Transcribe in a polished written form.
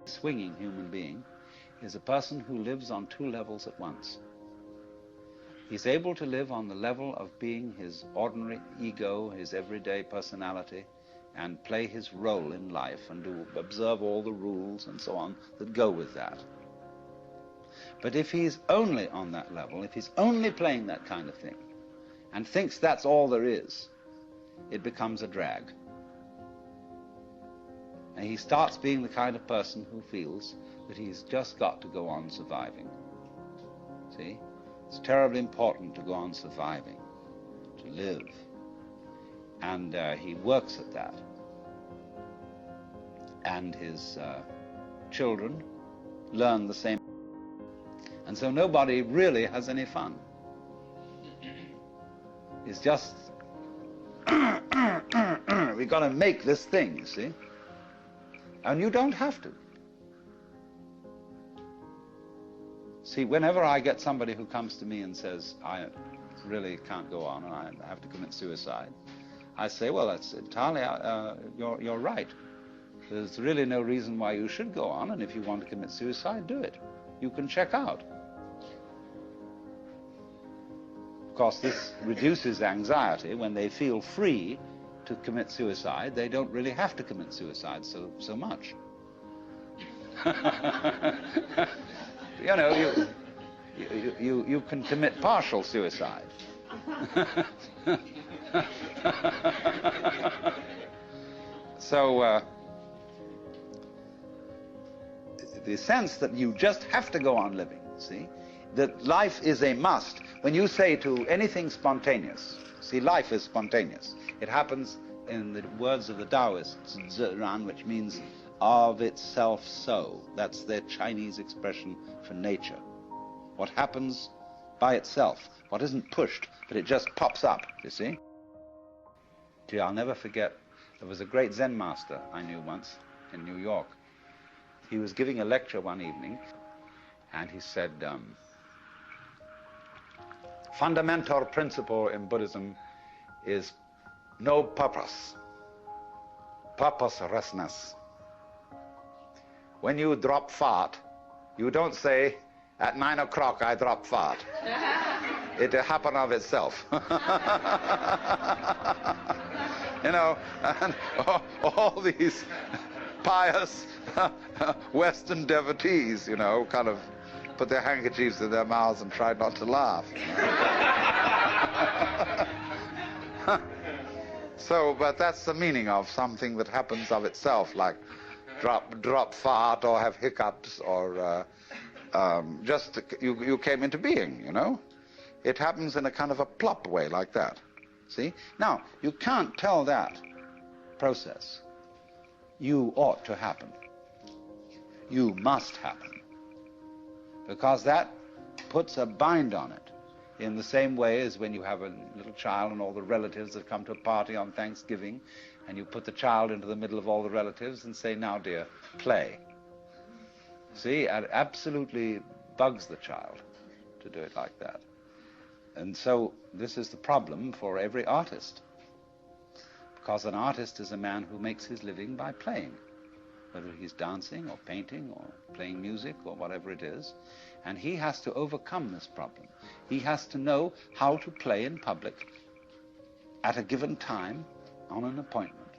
Swinging human being is a person who lives on two levels at once. He's able to live on the level of being his ordinary ego, his everyday personality, and play his role in life and observe all the rules and so on that go with that. But if he's only on that level, if he's only playing that kind of thing, and thinks that's all there is, it becomes a drag. And he starts being the kind of person who feels that he's just got to go on surviving. See? It's terribly important to go on surviving, to live. And he works at that. And his children learn the same. And so nobody really has any fun. It's just, we've got to make this thing, you see? And you don't have to. See, whenever I get somebody who comes to me and says, I really can't go on and I have to commit suicide, I say, well, that's entirely, you're right. There's really no reason why you should go on, and if you want to commit suicide, do it. You can check out. Of course, this reduces anxiety. When they feel free to commit suicide, they don't really have to commit suicide so much. You know, you can commit partial suicide. So the sense that you just have to go on living, see, that life is a must. When you say to anything spontaneous, see, life is spontaneous. It happens, in the words of the Taoists, zìrán, which means of itself so. That's their Chinese expression for nature. What happens by itself, what isn't pushed, but it just pops up, you see. Gee, I'll never forget, there was a great Zen master I knew once in New York. He was giving a lecture one evening, and he said, fundamental principle in Buddhism is no purpose, purposelessness. When you drop fart, you don't say, at 9 o'clock I drop fart. It happened of itself. You know, and all these pious Western devotees, you know, kind of put their handkerchiefs in their mouths and tried not to laugh. So, but that's the meaning of something that happens of itself, like drop fart or have hiccups or just you came into being, you know. It happens in a kind of a plop way like that. See? Now, you can't tell that process, you ought to happen. You must happen. Because that puts a bind on it. In the same way as when you have a little child and all the relatives have come to a party on Thanksgiving, and you put the child into the middle of all the relatives and say, now dear, play. See, it absolutely bugs the child to do it like that. And so this is the problem for every artist. Because an artist is a man who makes his living by playing, whether he's dancing or painting or playing music or whatever it is. And he has to overcome this problem. He has to know how to play in public at a given time on an appointment